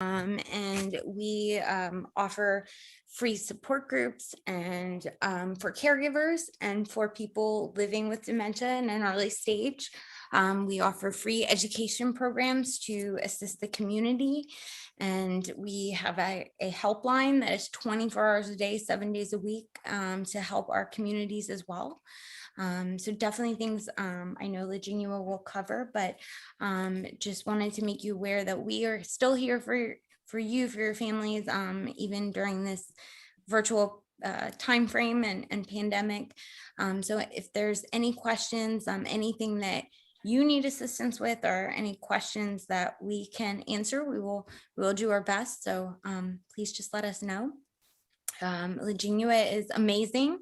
And we offer free support groups and for caregivers and for people living with dementia in an early stage. We offer free education programs to assist the community. And we have a helpline that is 24 hours a day, 7 days a week to help our communities as well. So definitely things I know Virginia will cover, but just wanted to make you aware that we are still here for you, for your families, even during this virtual time frame and pandemic. So if there's any questions, anything that you need assistance with, or any questions that we can answer, we will do our best. So please just let us know. Virginia is amazing.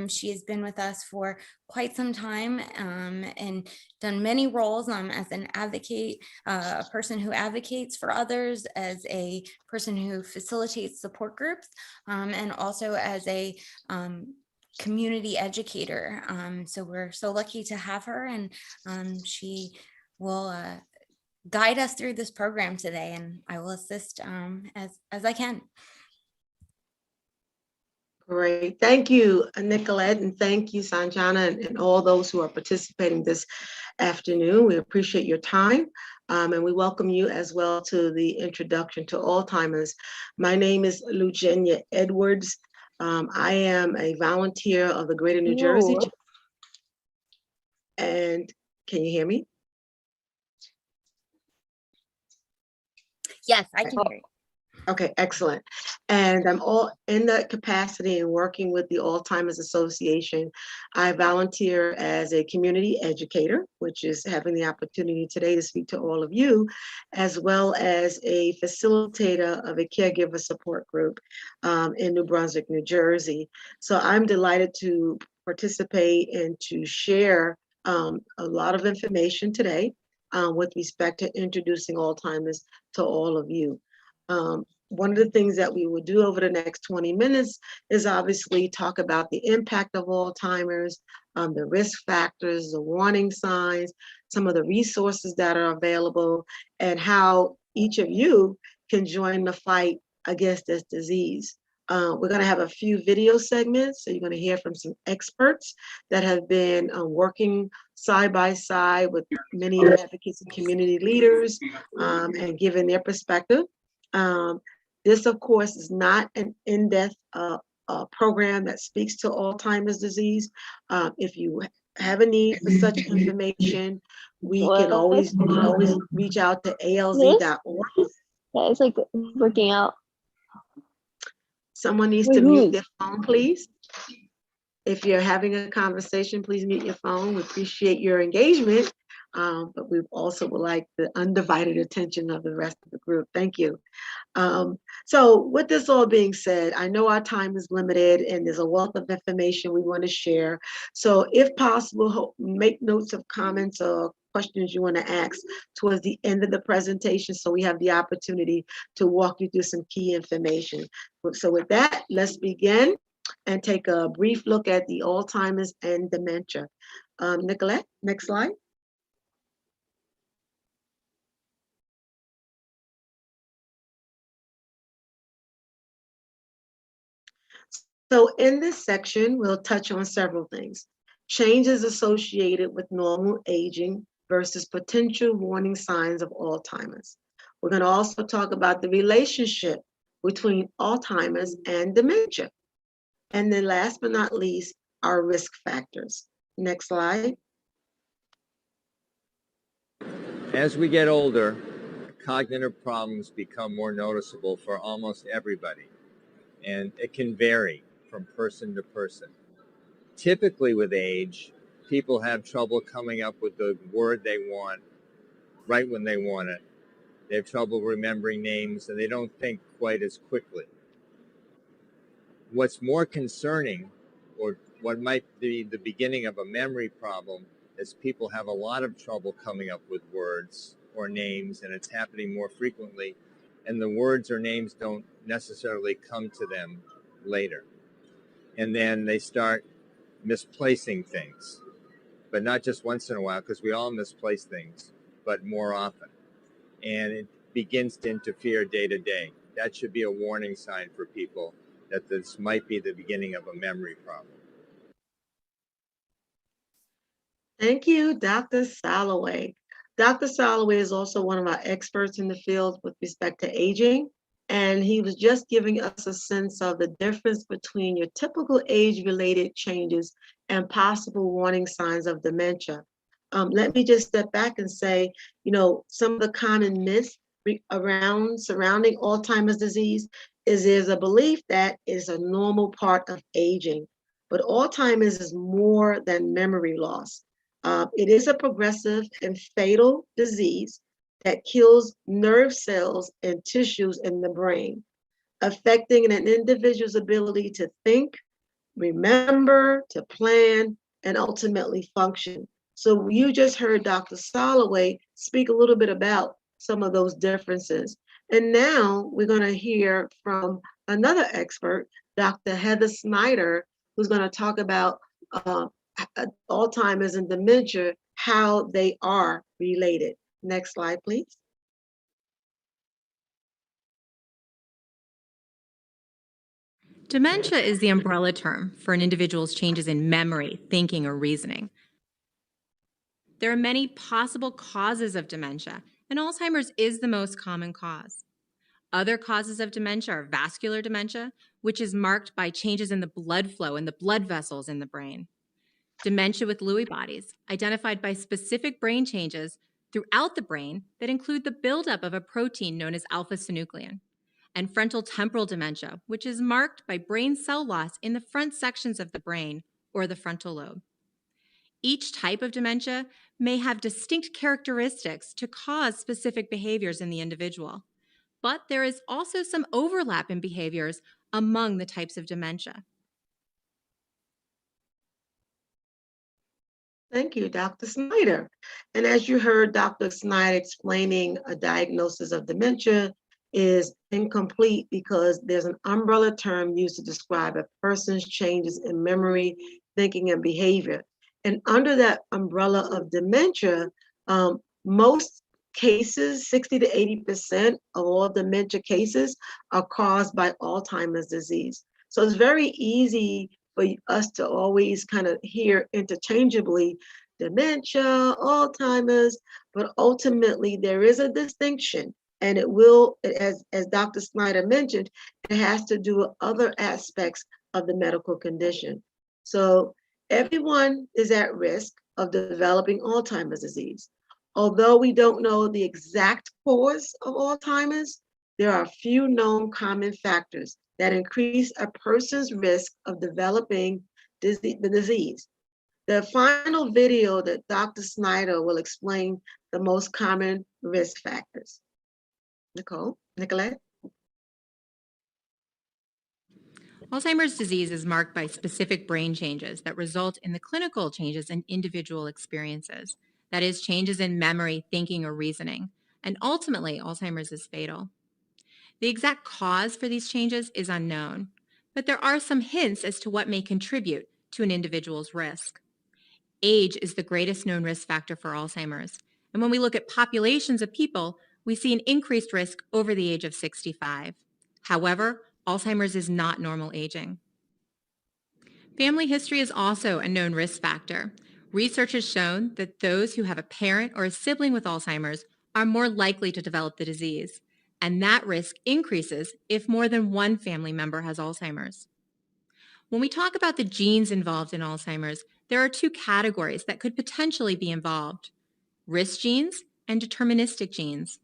She has been with us for quite some time and done many roles as an advocate, a person who advocates for others, as a person who facilitates support groups, and also as a community educator. So we're so lucky to have her, and she will guide us through this program today, and I will assist as I can. Great. Thank you, Nicolette, and thank you, Sanjana, and all those who are participating this afternoon. We appreciate your time, and we welcome you as well to the introduction to Alzheimer's. My name is Lugenia Edwards. I am a volunteer of the Greater New Jersey. And can you hear me? Yes, I can hear you. Okay, excellent. And I'm all in that capacity and working with the Alzheimer's Association. I volunteer as a community educator, which is having the opportunity today to speak to all of you, as well as a facilitator of a caregiver support group in New Brunswick, New Jersey. So I'm delighted to participate and to share a lot of information today with respect to introducing Alzheimer's to all of you. One of the things that we will do over the next 20 minutes is obviously talk about the impact of Alzheimer's, the risk factors, the warning signs, some of the resources that are available, and how each of you can join the fight against this disease. We're going to have a few video segments, so you're going to hear from some experts that have been working side by side with many advocates and community leaders and giving their perspective. This, of course, is not an in-depth program that speaks to Alzheimer's disease. If you have a need for such information, we can always reach out to alz.org. Yeah, it's like working out. Someone needs to mute their phone, please. If you're having a conversation, please mute your phone. We appreciate your engagement, but we also would like the undivided attention of the rest of the group. Thank you. So with this all being said, I know our time is limited and there's a wealth of information we want to share. So if possible, make notes of comments or questions you want to ask towards the end of the presentation, so we have the opportunity to walk you through some key information. So with that, let's begin and take a brief look at the Alzheimer's and dementia. Nicolette, next slide. So in this section, we'll touch on several things. Changes associated with normal aging versus potential warning signs of Alzheimer's. We're going to also talk about the relationship between Alzheimer's and dementia. And then last but not least, our risk factors. Next slide. As we get older, cognitive problems become more noticeable for almost everybody, and it can vary from person to person. Typically with age, people have trouble coming up with the word they want right when they want it. They have trouble remembering names, and they don't think quite as quickly. What's more concerning, or what might be the beginning of a memory problem, is people have a lot of trouble coming up with words or names, and it's happening more frequently, and the words or names don't necessarily come to them later. And then they start misplacing things, but not just once in a while, because we all misplace things, but more often. And begins to interfere day to day. That should be a warning sign for people that this might be the beginning of a memory problem. Thank you, Dr. Salloway. Dr. Salloway is also one of our experts in the field with respect to aging, and he was just giving us a sense of the difference between your typical age-related changes and possible warning signs of dementia. Let me just step back and say, some of the common myths surrounding Alzheimer's disease is there's a belief that it's a normal part of aging, but Alzheimer's is more than memory loss. It is a progressive and fatal disease that kills nerve cells and tissues in the brain, affecting an individual's ability to think, remember, to plan, and ultimately function. So you just heard Dr. Soloway speak a little bit about some of those differences. And now we're going to hear from another expert, Dr. Heather Snyder, who's going to talk about Alzheimer's and dementia, how they are related. Next slide, please. Dementia is the umbrella term for an individual's changes in memory, thinking, or reasoning. There are many possible causes of dementia, and Alzheimer's is the most common cause. Other causes of dementia are vascular dementia, which is marked by changes in the blood flow and the blood vessels in the brain. Dementia with Lewy bodies, identified by specific brain changes throughout the brain that include the buildup of a protein known as alpha-synuclein. And frontal temporal dementia, which is marked by brain cell loss in the front sections of the brain or the frontal lobe. Each type of dementia may have distinct characteristics to cause specific behaviors in the individual, but there is also some overlap in behaviors among the types of dementia. Thank you, Dr. Snyder. And as you heard Dr. Snyder explaining, a diagnosis of dementia is incomplete because there's an umbrella term used to describe a person's changes in memory, thinking, and behavior. And under that umbrella of dementia, most cases, 60 to 80% of all dementia cases are caused by Alzheimer's disease. So it's very easy for us to always kind of hear interchangeably dementia, Alzheimer's, but ultimately there is a distinction, and it will, as Dr. Snyder mentioned, it has to do with other aspects of the medical condition. So everyone is at risk of developing Alzheimer's disease. Although we don't know the exact cause of Alzheimer's, there are a few known common factors that increase a person's risk of developing the disease. The final video that Dr. Snyder will explain the most common risk factors. Nicolette? Alzheimer's disease is marked by specific brain changes that result in the clinical changes in individual experiences. That is, changes in memory, thinking, or reasoning. And ultimately, Alzheimer's is fatal. The exact cause for these changes is unknown, but there are some hints as to what may contribute to an individual's risk. Age is the greatest known risk factor for Alzheimer's, and when we look at populations of people, we see an increased risk over the age of 65. However, Alzheimer's is not normal aging. Family history is also a known risk factor. Research has shown that those who have a parent or a sibling with Alzheimer's are more likely to develop the disease, and that risk increases if more than one family member has Alzheimer's. When we talk about the genes involved in Alzheimer's, there are two categories that could potentially be involved: risk genes and deterministic genes.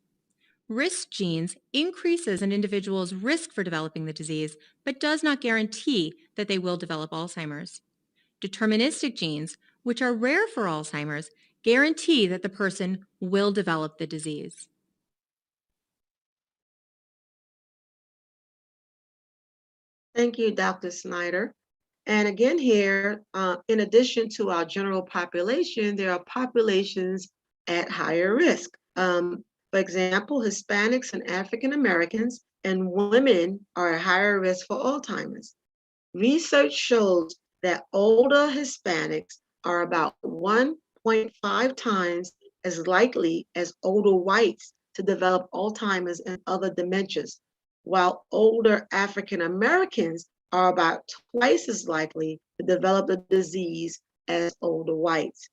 Risk genes increases an individual's risk for developing the disease, but does not guarantee that they will develop Alzheimer's. Deterministic genes, which are rare for Alzheimer's, guarantee that the person will develop the disease. Thank you, Dr. Snyder. And again here, in addition to our general population, there are populations at higher risk. For example, Hispanics and African Americans and women are at higher risk for Alzheimer's. Research shows that older Hispanics are about 1.5 times as likely as older whites to develop Alzheimer's and other dementias, while older African Americans are about twice as likely to develop the disease as older whites.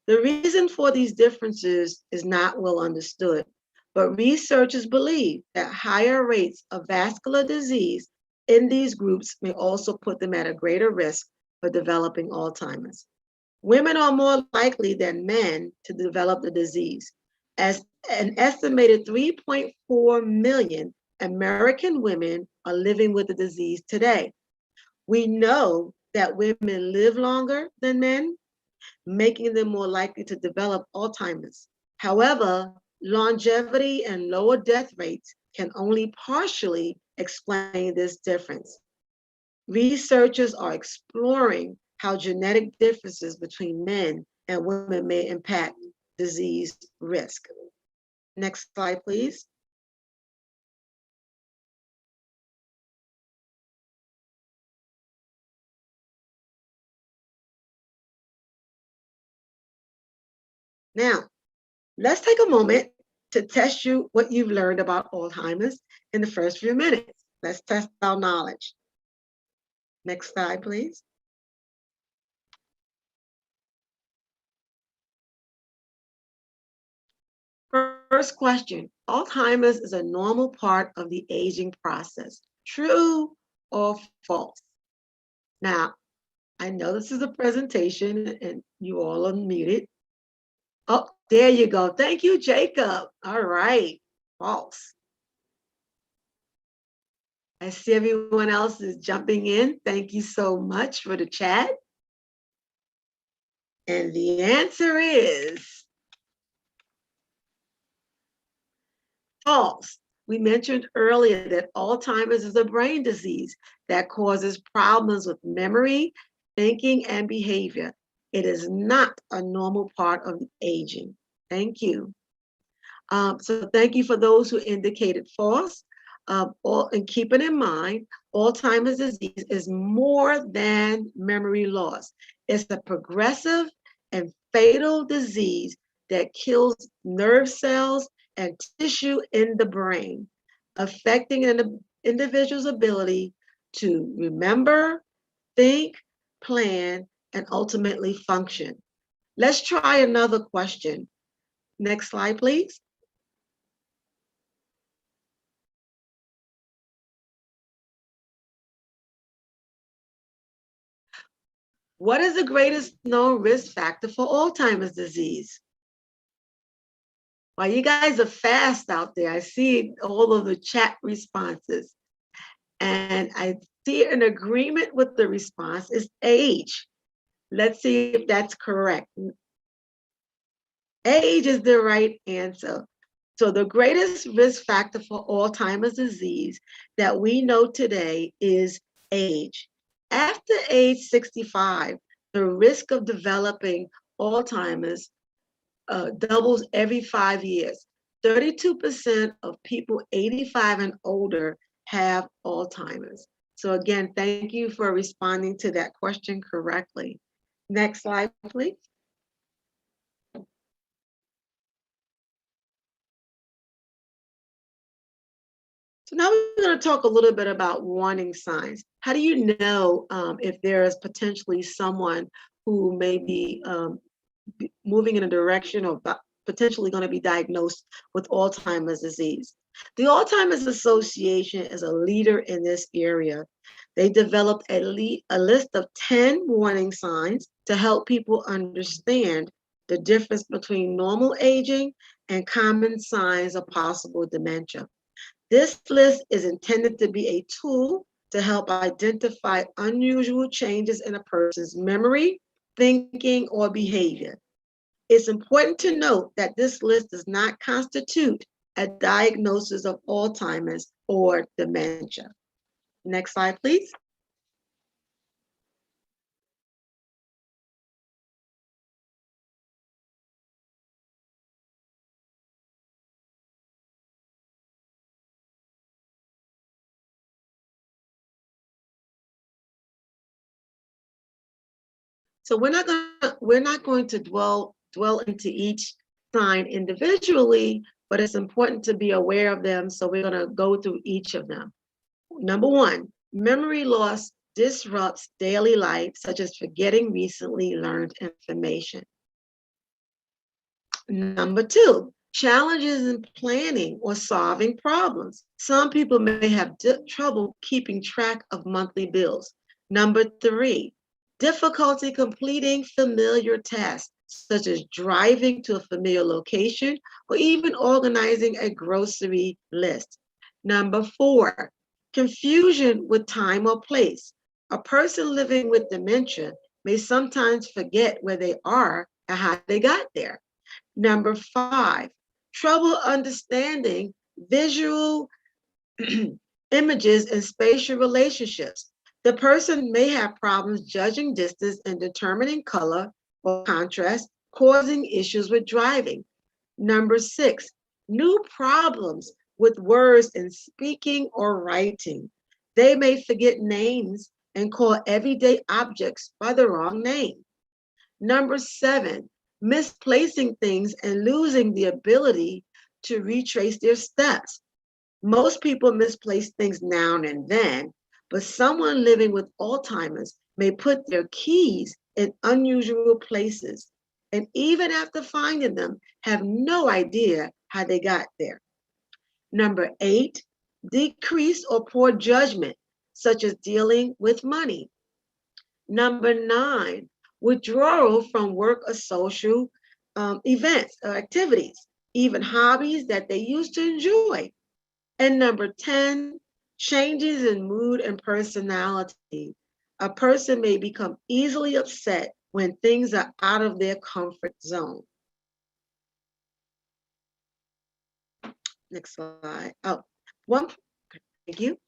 The reason for these differences is not well understood, but researchers believe that higher rates of vascular disease in these groups may also put them at a greater risk for developing Alzheimer's. Women are more likely than men to develop the disease, as an estimated 3.4 million American women are living with the disease today. We know that women live longer than men, making them more likely to develop Alzheimer's. However, longevity and lower death rates can only partially explain this difference. Researchers are exploring how genetic differences between men and women may impact disease risk. Next slide, please. Now, let's take a moment to test you what you've learned about Alzheimer's in the first few minutes. Let's test our knowledge. Next slide, please. First question, Alzheimer's is a normal part of the aging process. True or false? Now, I know this is a presentation and you all are muted. Oh, there you go. Thank you, Jacob. All right, false. I see everyone else is jumping in. Thank you so much for the chat. And the answer is false. We mentioned earlier that Alzheimer's is a brain disease that causes problems with memory, thinking, and behavior. It is not a normal part of aging. Thank you. So thank you for those who indicated false. And keep it in mind, Alzheimer's disease is more than memory loss. It's a progressive and fatal disease that kills nerve cells and tissue in the brain, affecting an individual's ability to remember, think, plan, and ultimately function. Let's try another question. Next slide, please. What is the greatest known risk factor for Alzheimer's disease? Well, you guys are fast out there. I see all of the chat responses. And I see an agreement with the response is age. Let's see if that's correct. Age is the right answer. So the greatest risk factor for Alzheimer's disease that we know today is age. After age 65, the risk of developing Alzheimer's doubles every 5 years. 32% of people 85 and older have Alzheimer's. So again, thank you for responding to that question correctly. Next slide, please. So now we're going to talk a little bit about warning signs. How do you know if there is potentially someone who may be moving in a direction or potentially going to be diagnosed with Alzheimer's disease? The Alzheimer's Association is a leader in this area. They developed a list of 10 warning signs to help people understand the difference between normal aging and common signs of possible dementia. This list is intended to be a tool to help identify unusual changes in a person's memory, thinking, or behavior. It's important to note that this list does not constitute a diagnosis of Alzheimer's or dementia. Next slide, please. So we're not going to dwell into each sign individually, but it's important to be aware of them. So we're going to go through each of them. Number one, memory loss disrupts daily life, such as forgetting recently learned information. Number two, challenges in planning or solving problems. Some people may have trouble keeping track of monthly bills. Number three, difficulty completing familiar tasks, such as driving to a familiar location or even organizing a grocery list. Number four, confusion with time or place. A person living with dementia may sometimes forget where they are and how they got there. Number five, trouble understanding visual images and spatial relationships. The person may have problems judging distance and determining color or contrast, causing issues with driving. Number six, new problems with words in speaking or writing. They may forget names and call everyday objects by the wrong name. Number seven, misplacing things and losing the ability to retrace their steps. Most people misplace things now and then, but someone living with Alzheimer's may put their keys in unusual places, and even after finding them, have no idea how they got there. Number eight, decrease or poor judgment, such as dealing with money. Number nine, withdrawal from work or social events or activities, even hobbies that they used to enjoy. And number 10, changes in mood and personality. A person may become easily upset when things are out of their comfort zone. Next slide. Oh, thank you.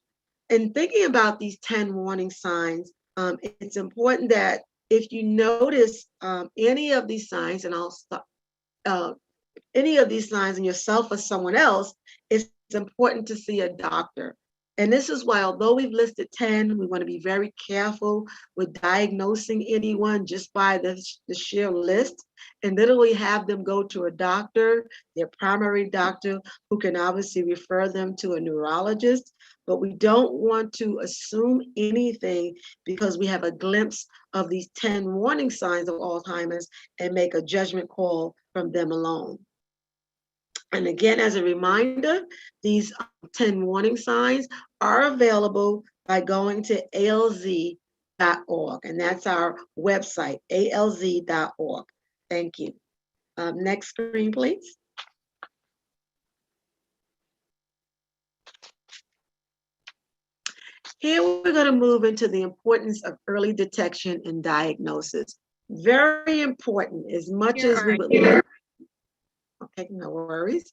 In thinking about these 10 warning signs, it's important that if you notice any of these signs, and I'll stop, any of these signs in yourself or someone else, it's important to see a doctor. And this is why, although we've listed 10, we want to be very careful with diagnosing anyone just by the sheer list, and literally have them go to a doctor, their primary doctor, who can obviously refer them to a neurologist. But we don't want to assume anything because we have a glimpse of these 10 warning signs of Alzheimer's and make a judgment call from them alone. And again, as a reminder, these 10 warning signs are available by going to alz.org, and that's our website, alz.org. Thank you. Next screen, please. Here we're going to move into the importance of early detection and diagnosis. Very important, as much as we would like. Okay, no worries.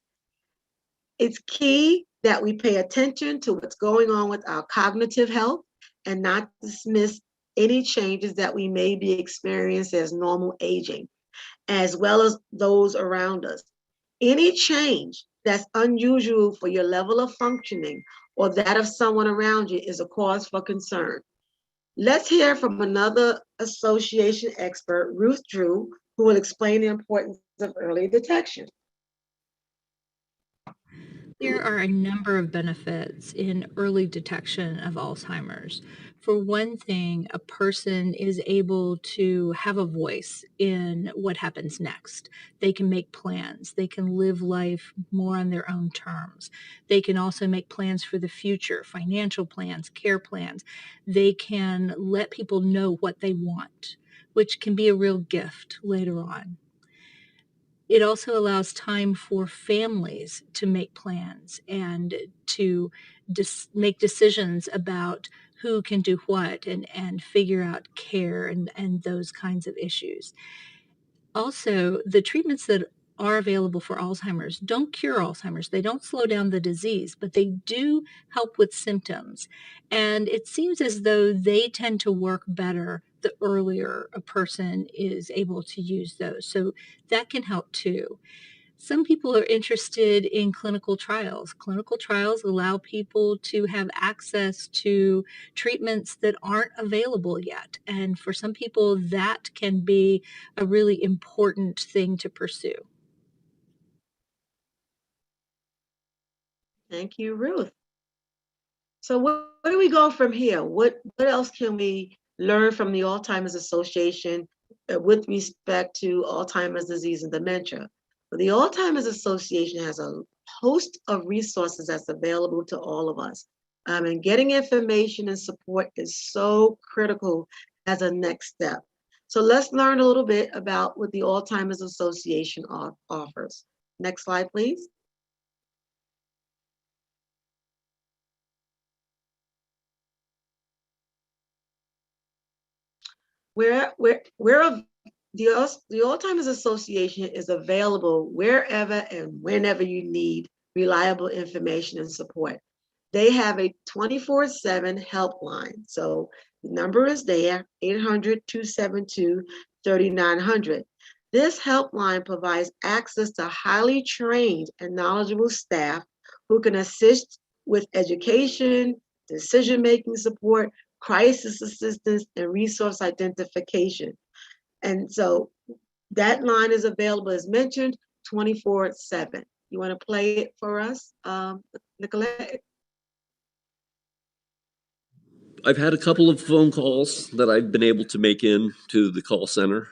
It's key that we pay attention to what's going on with our cognitive health and not dismiss any changes that we may be experiencing as normal aging, as well as those around us. Any change that's unusual for your level of functioning or that of someone around you is a cause for concern. Let's hear from another association expert, Ruth Drew, who will explain the importance of early detection. There are a number of benefits in early detection of Alzheimer's. For one thing, a person is able to have a voice in what happens next. They can make plans. They can live life more on their own terms. They can also make plans for the future, financial plans, care plans. They can let people know what they want, which can be a real gift later on. It also allows time for families to make plans and to make decisions about who can do what and figure out care and those kinds of issues. Also, the treatments that are available for Alzheimer's don't cure Alzheimer's. They don't slow down the disease, but they do help with symptoms. And it seems as though they tend to work better the earlier a person is able to use those. So that can help too. Some people are interested in clinical trials. Clinical trials allow people to have access to treatments that aren't available yet. And for some people, that can be a really important thing to pursue. Thank you, Ruth. So where do we go from here? What else can we learn from the Alzheimer's Association with respect to Alzheimer's disease and dementia? Well, the Alzheimer's Association has a host of resources that's available to all of us. And getting information and support is so critical as a next step. So let's learn a little bit about what the Alzheimer's Association offers. Next slide, please. The Alzheimer's Association is available wherever and whenever you need reliable information and support. They have a 24/7 helpline. So the number is there, 800-272-3900. This helpline provides access to highly trained and knowledgeable staff who can assist with education, decision-making support, crisis assistance, and resource identification. And so that line is available, as mentioned, 24/7. You want to play it for us, Nicolette? I've had a couple of phone calls that I've been able to make in to the call center.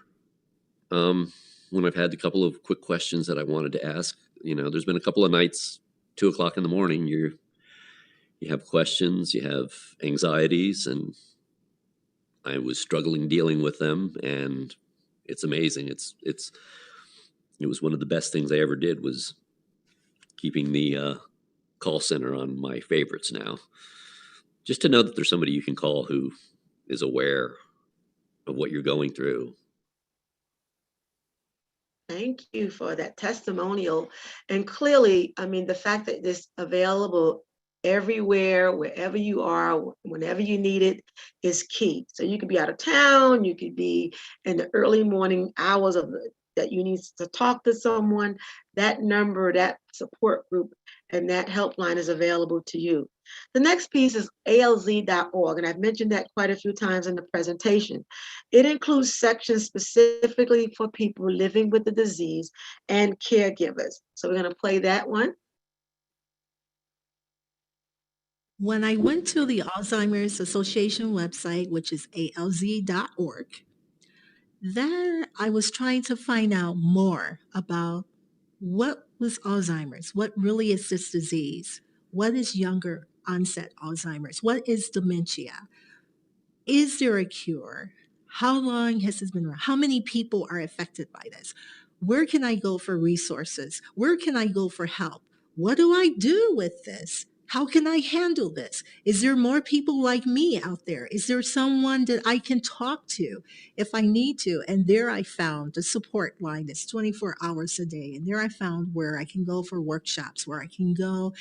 When I've had a couple of quick questions that I wanted to ask, there's been a couple of nights, 2:00 in the morning, you have questions, you have anxieties, and I was struggling dealing with them, and it's amazing. It was one of the best things I ever did was keeping the call center on my favorites now. Just to know that there's somebody you can call who is aware of what you're going through. Thank you for that testimonial. And clearly, I mean, the fact that this available everywhere, wherever you are, whenever you need it, is key. So you could be out of town, you could be in the early morning hours that you need to talk to someone. That number, that support group, and that helpline is available to you. The next piece is alz.org, and I've mentioned that quite a few times in the presentation. It includes sections specifically for people living with the disease and caregivers. So we're going to play that one. When I went to the Alzheimer's Association website, which is alz.org, then I was trying to find out more about what was Alzheimer's, what really is this disease, what is younger onset Alzheimer's, what is dementia, is there a cure, how long has this been around, how many people are affected by this, where can I go for resources, where can I go for help, what do I do with this? How can I handle this? Is there more people like me out there? Is there someone that I can talk to if I need to? And there I found the support line that's 24 hours a day. And there I found where I can go for workshops, where I can go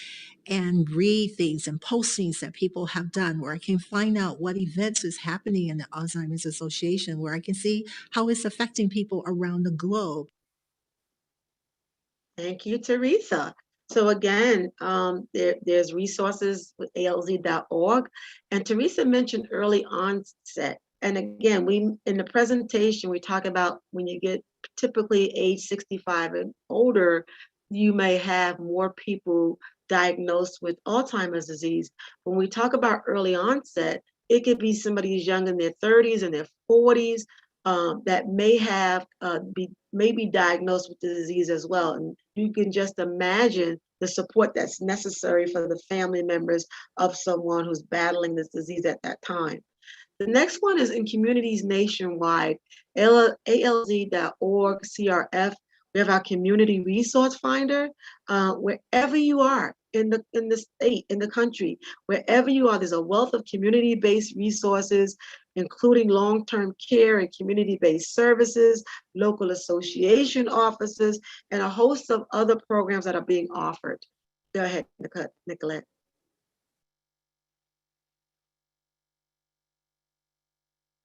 and read things and postings that people have done, where I can find out what events is happening in the Alzheimer's Association, where I can see how it's affecting people around the globe. Thank you, Teresa. So again, there's resources with alz.org. And Teresa mentioned early onset. And again, in the presentation, we talk about when you get typically age 65 and older, you may have more people diagnosed with Alzheimer's disease. When we talk about early onset, it could be somebody who's young in their 30s and their 40s that may be diagnosed with the disease as well. And you can just imagine the support that's necessary for the family members of someone who's battling this disease at that time. The next one is in communities nationwide, alz.org, CRF. We have our community resource finder. Wherever you are in the state, in the country, wherever you are, there's a wealth of community-based resources, including long-term care and community-based services, local association offices, and a host of other programs that are being offered. Go ahead, Nicolette.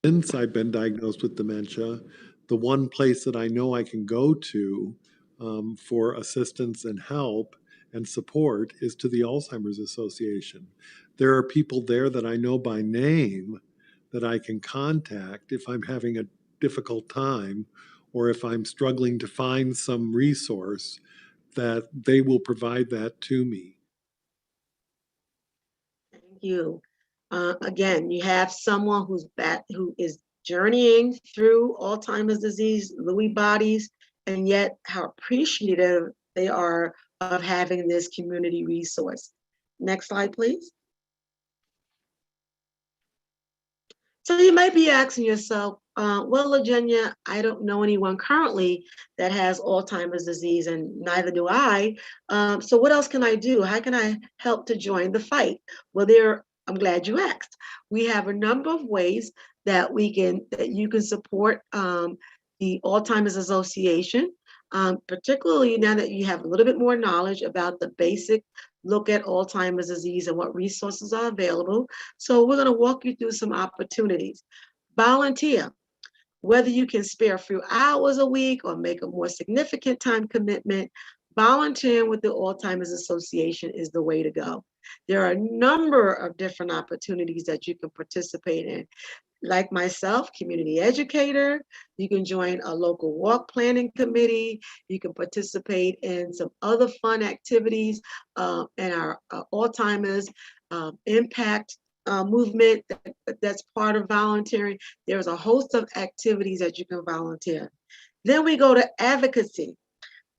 Since I've been diagnosed with dementia, the one place that I know I can go to for assistance and help and support is to the Alzheimer's Association. There are people there that I know by name that I can contact if I'm having a difficult time or if I'm struggling to find some resource, that they will provide that to me. you. Again, you have someone who is journeying through Alzheimer's disease, Lewy bodies, and yet how appreciative they are of having this community resource. Next slide, please. So you might be asking yourself, well, Virginia, I don't know anyone currently that has Alzheimer's disease, and neither do I. So what else can I do? How can I help to join the fight? Well, I'm glad you asked. We have a number of ways that you can support the Alzheimer's Association, particularly now that you have a little bit more knowledge about the basic look at Alzheimer's disease and what resources are available. So we're going to walk you through some opportunities. Volunteer. Whether you can spare a few hours a week or make a more significant time commitment, volunteering with the Alzheimer's Association is the way to go. There are a number of different opportunities that you can participate in. Like myself, community educator, you can join a local walk planning committee, you can participate in some other fun activities in our Alzheimer's impact movement that's part of volunteering. There's a host of activities that you can volunteer. Then we go to advocacy,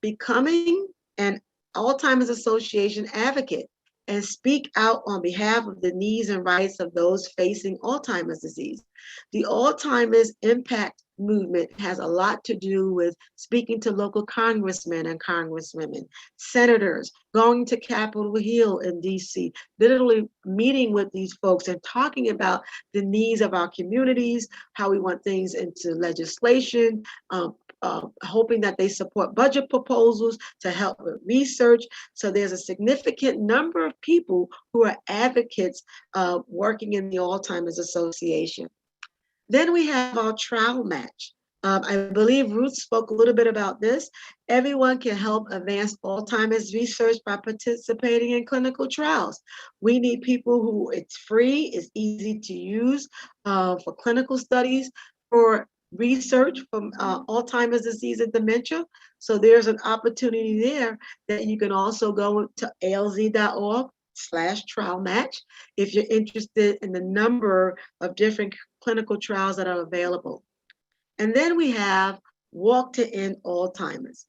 becoming an Alzheimer's Association advocate and speak out on behalf of the needs and rights of those facing Alzheimer's disease. The Alzheimer's impact movement has a lot to do with speaking to local congressmen and congresswomen, senators, going to Capitol Hill in DC, literally meeting with these folks and talking about the needs of our communities, how we want things into legislation, hoping that they support budget proposals to help with research. So there's a significant number of people who are advocates working in the Alzheimer's Association. Then we have our trial match. I believe Ruth spoke a little bit about this. Everyone can help advance Alzheimer's research by participating in clinical trials. We need people who it's free, it's easy to use for clinical studies, for research from Alzheimer's disease and dementia. So there's an opportunity there that you can also go to alz.org/trial match if you're interested in the number of different clinical trials that are available. And then we have Walk to End Alzheimer's.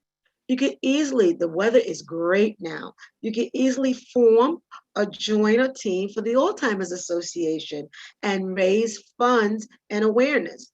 You can easily, the weather is great now, you can easily form or join a team for the Alzheimer's Association and raise funds and awareness.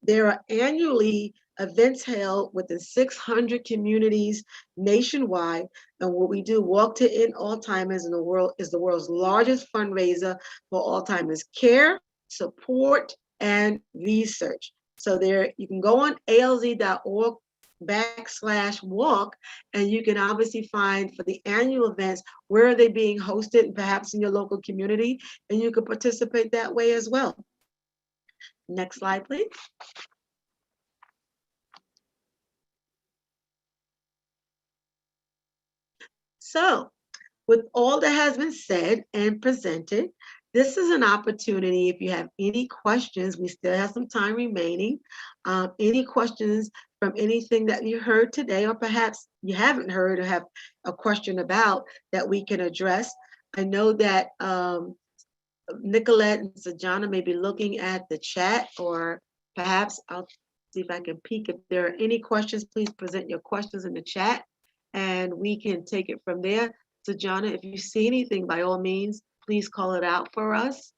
There are annually events held within 600 communities nationwide. And what we do, Walk to End Alzheimer's in the world is the world's largest fundraiser for Alzheimer's care, support, and research. So there, you can go on alz.org/walk, and you can obviously find for the annual events, where are they being hosted, perhaps in your local community, and you can participate that way as well. Next slide, please. So, with all that has been said and presented, this is an opportunity. If you have any questions, we still have some time remaining. Any questions from anything that you heard today, or perhaps you haven't heard or have a question about that we can address. I know that Nicolette and Sajana may be looking at the chat, or perhaps I'll see if I can peek. If there are any questions, please present your questions in the chat and we can take it from there. Sajana, if you see anything, by all means, please call it out for us.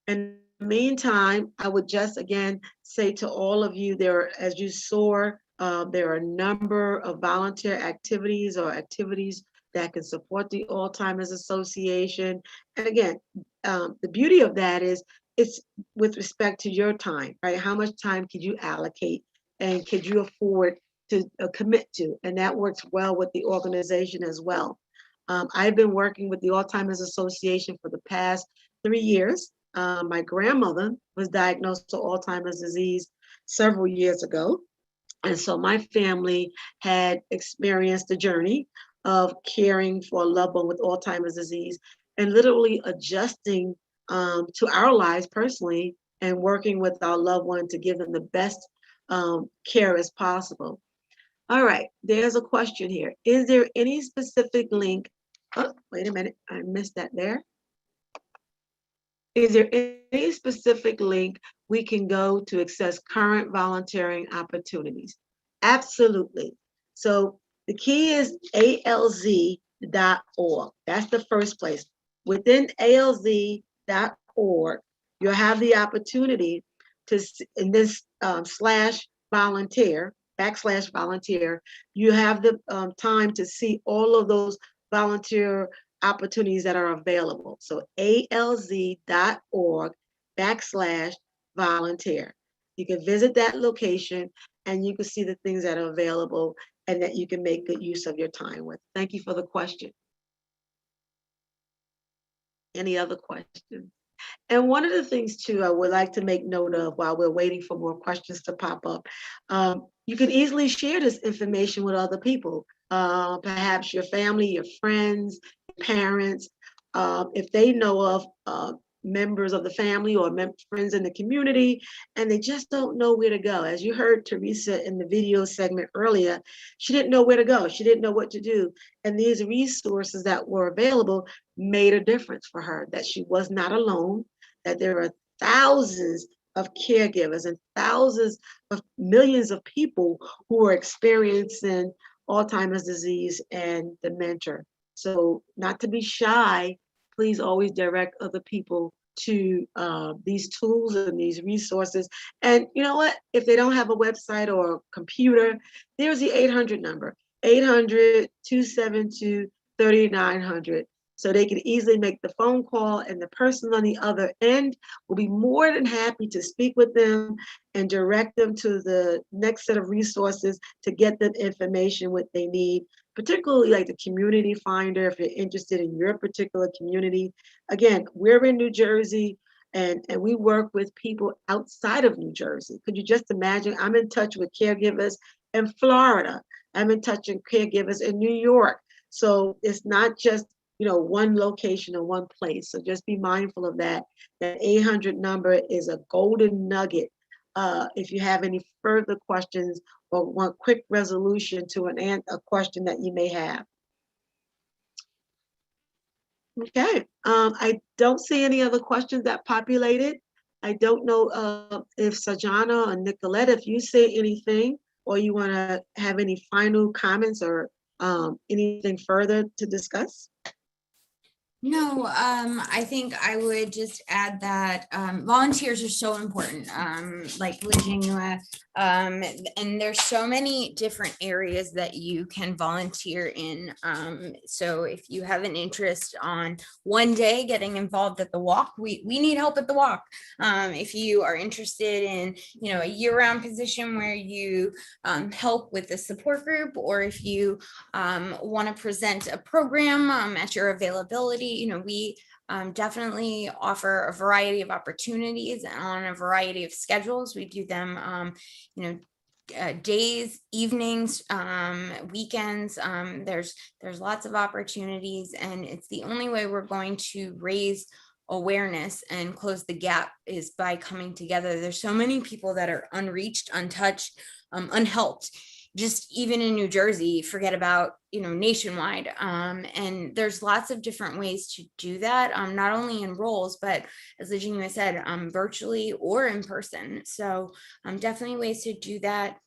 In the meantime, I would just again say to all of you, as you saw, there are a number of volunteer activities or activities that can support the Alzheimer's Association. And again, the beauty of that is it's with respect to your time, right? How much time could you allocate and could you afford to commit to? And that works well with the organization as well. I've been working with the Alzheimer's Association for the past 3 years. My grandmother was diagnosed with Alzheimer's disease several years ago. And so my family had experienced the journey of caring for a loved one with Alzheimer's disease and literally adjusting to our lives personally and working with our loved one to give them the best care as possible. All right, there's a question here. Is there any specific link? Oh, wait a minute, I missed that there. Is there any specific link we can go to access current volunteering opportunities? Absolutely. So the key is alz.org. That's the first place. Within alz.org, you'll have the opportunity to, in this slash volunteer, backslash volunteer, you have the time to see all of those volunteer opportunities that are available. So alz.org/volunteer. You can visit that location and you can see the things that are available and that you can make good use of your time with. Thank you for the question. Any other questions? And one of the things too, I would like to make note of while we're waiting for more questions to pop up, you can easily share this information with other people, perhaps your family, your friends, parents, if they know of members of the family or friends in the community, and they just don't know where to go. As you heard Teresa in the video segment earlier, she didn't know where to go. She didn't know what to do. And these resources that were available made a difference for her, that she was not alone, that there are thousands of caregivers and thousands of millions of people who are experiencing Alzheimer's disease and dementia. So not to be shy, please always direct other people to these tools and these resources. And you know what? If they don't have a website or a computer, there's the 800 number, 800-272-3900. So they can easily make the phone call and the person on the other end will be more than happy to speak with them and direct them to the next set of resources to get them information what they need, particularly like the community finder if you're interested in your particular community. Again, we're in New Jersey and we work with people outside of New Jersey. Could you just imagine? I'm in touch with caregivers in Florida. I'm in touch with caregivers in New York. So it's not just one location or one place. So just be mindful of that. That 800 number is a golden nugget. If you have any further questions or want quick resolution to a question that you may have. Okay, I don't see any other questions that populated. I don't know if Sajana or Nicolette, if you say anything or you want to have any final comments or anything further to discuss. No, I think I would just add that volunteers are so important, like Virginia, and there's so many different areas that you can volunteer in. So if you have an interest on one day getting involved at the walk, we need help at the walk. If you are interested in, a year-round position where you help with the support group, or if you want to present a program at your availability, we definitely offer a variety of opportunities on a variety of schedules. We do them, days, evenings, weekends. There's lots of opportunities, and it's the only way we're going to raise awareness and close the gap is by coming together. There's so many people that are unreached, untouched, unhelped. Just even in New Jersey, forget about, nationwide. And there's lots of different ways to do that, not only in roles, but as Virginia said, virtually or in person. So definitely ways to do that.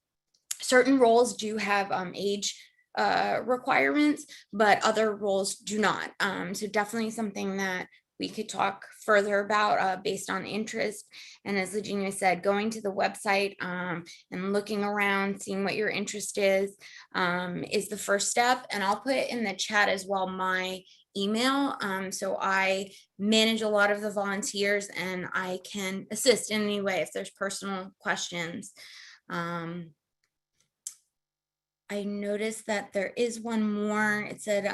Certain roles do have age requirements, but other roles do not. So definitely something that we could talk further about based on interest. And as Virginia said, going to the website and looking around, seeing what your interest is the first step. And I'll put in the chat as well my email. So I manage a lot of the volunteers and I can assist in any way if there's personal questions. I noticed that there is one more. It said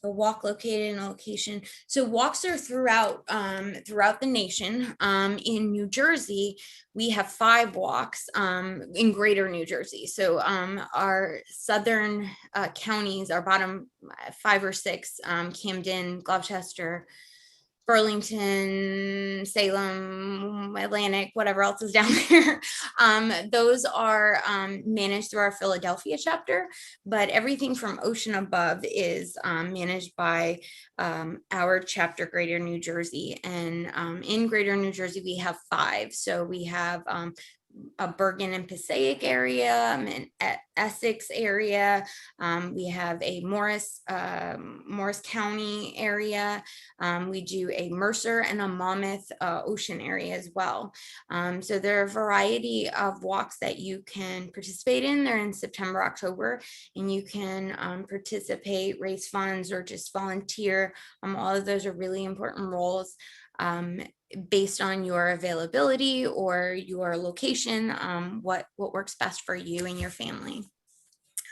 the walk located in a location. So walks are throughout the nation. In New Jersey, we have 5 walks in greater New Jersey. So our southern counties, our bottom 5 or 6, Camden, Gloucester, Burlington, Salem, Atlantic, whatever else is down there. Those are managed through our Philadelphia chapter, but everything from Ocean Above is managed by our chapter, Greater New Jersey. And in Greater New Jersey, we have 5. So we have a Bergen and Passaic area, and Essex area. We have a Morris County area. We do a Mercer and a Monmouth Ocean area as well. So there are a variety of walks that you can participate in. They're in September, October, and you can participate, raise funds, or just volunteer. All of those are really important roles. Based on your availability or your location, what works best for you and your family.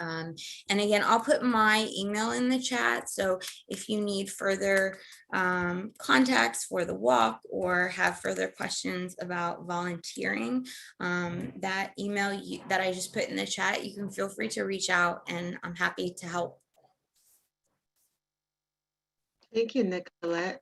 And again, I'll put my email in the chat. So if you need further contacts for the walk or have further questions about volunteering, that email that I just put in the chat, you can feel free to reach out, and I'm happy to help. Thank you, Nicolette.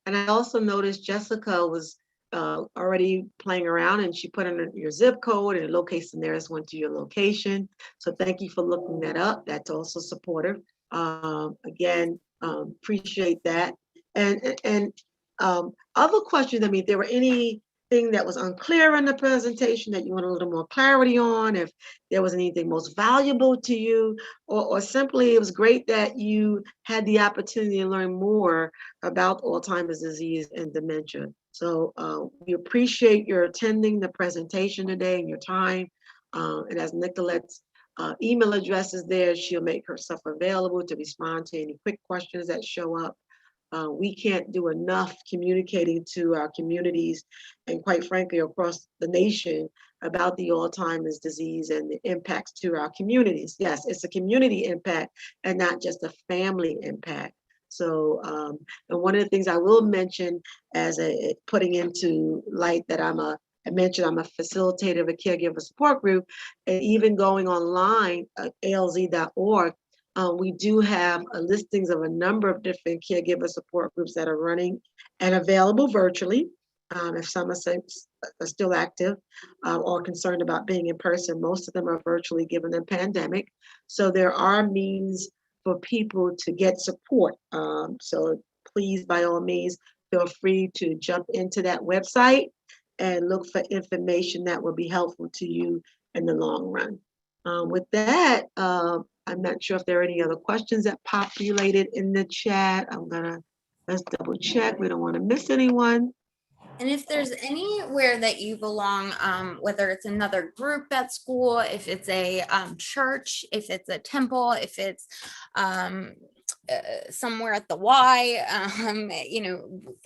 And I also noticed Jessica was already playing around, and she put in your zip code, and it locates the nearest one to your location. So thank you for looking that up. That's also supportive. Again, appreciate that. And other questions, I mean, if there were anything that was unclear in the presentation that you want a little more clarity on, if there was anything most valuable to you, or simply it was great that you had the opportunity to learn more about Alzheimer's disease and dementia. So we appreciate your attending the presentation today and your time. And as Nicolette's email address is there, she'll make herself available to respond to any quick questions that show up. We can't do enough communicating to our communities and, quite frankly, across the nation about the Alzheimer's disease and the impacts to our communities. Yes, it's a community impact and not just a family impact. So, and one of the things I will mention as putting into light that I mentioned I'm a facilitator of a caregiver support group, and even going online at alz.org, we do have listings of a number of different caregiver support groups that are running and available virtually. If some are still active or concerned about being in person, most of them are virtually given the pandemic. So there are means for people to get support. So please, by all means, feel free to jump into that website and look for information that will be helpful to you in the long run. With that, I'm not sure if there are any other questions that populated in the chat. Let's double check. We don't want to miss anyone. And if there's anywhere that you belong, whether it's another group at school, if it's a church, if it's a temple, if it's somewhere at the Y,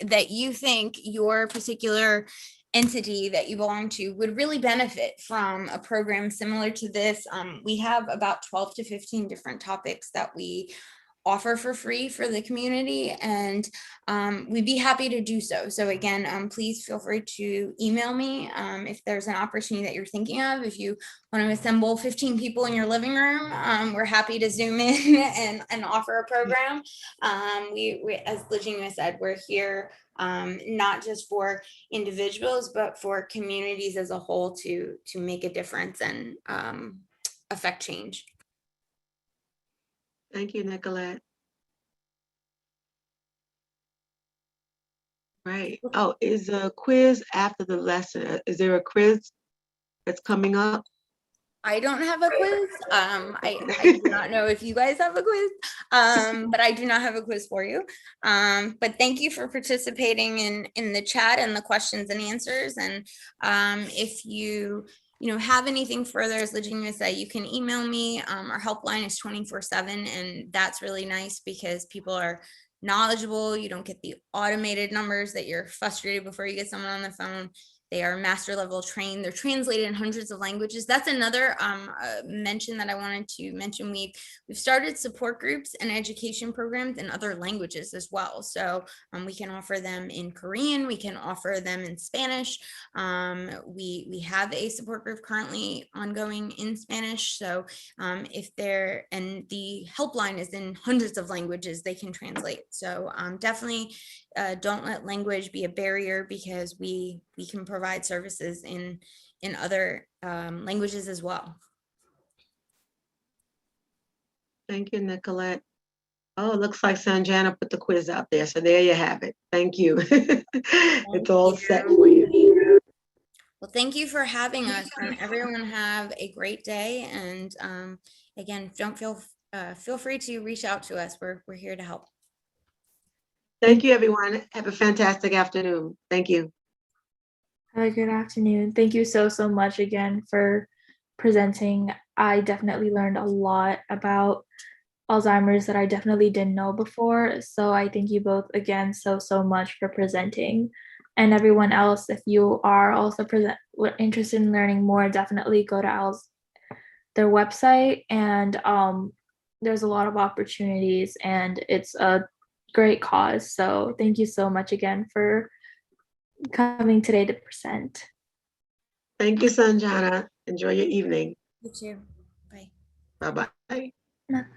that you think your particular entity that you belong to would really benefit from a program similar to this, we have about 12 to 15 different topics that we offer for free for the community, and we'd be happy to do so. So again, please feel free to email me if there's an opportunity that you're thinking of. If you want to assemble 15 people in your living room, we're happy to Zoom in and offer a program. We, as Virginia said, we're here not just for individuals, but for communities as a whole to make a difference and affect change. Thank you, Nicolette. Right. Oh, is a quiz after the lesson? Is there a quiz that's coming up? I don't have a quiz. I do not know if you guys have a quiz, but I do not have a quiz for you. But thank you for participating in the chat and the questions and answers. And if you have anything further, as Virginia said, you can email me. Our helpline is 24/7, and that's really nice because people are knowledgeable. You don't get the automated numbers that you're frustrated before you get someone on the phone. They are master level trained. They're translated in hundreds of languages. That's another mention that I wanted to mention. We've started support groups and education programs in other languages as well. So we can offer them in Korean. We can offer them in Spanish. We have a support group currently ongoing in Spanish. So and the helpline is in hundreds of languages they can translate. So definitely don't let language be a barrier, because we can provide services in other languages as well. Thank you, Nicolette. Oh, it looks like Sanjana put the quiz out there. So there you have it. Thank you. It's all set for you. Well, thank you for having us, and everyone have a great day. And again, don't feel free to reach out to us. We're here to help. Thank you, everyone. Have a fantastic afternoon. Thank you. Have a good afternoon. Thank you so much again for presenting. I definitely learned a lot about Alzheimer's that I definitely didn't know before. So I thank you both again so much for presenting. And everyone else, if you are also interested in learning more, definitely go to their website, and there's a lot of opportunities, and it's a great cause. So thank you so much again for coming today to present. Thank you, Sanjana. Enjoy your evening. You too. Bye. Bye-bye.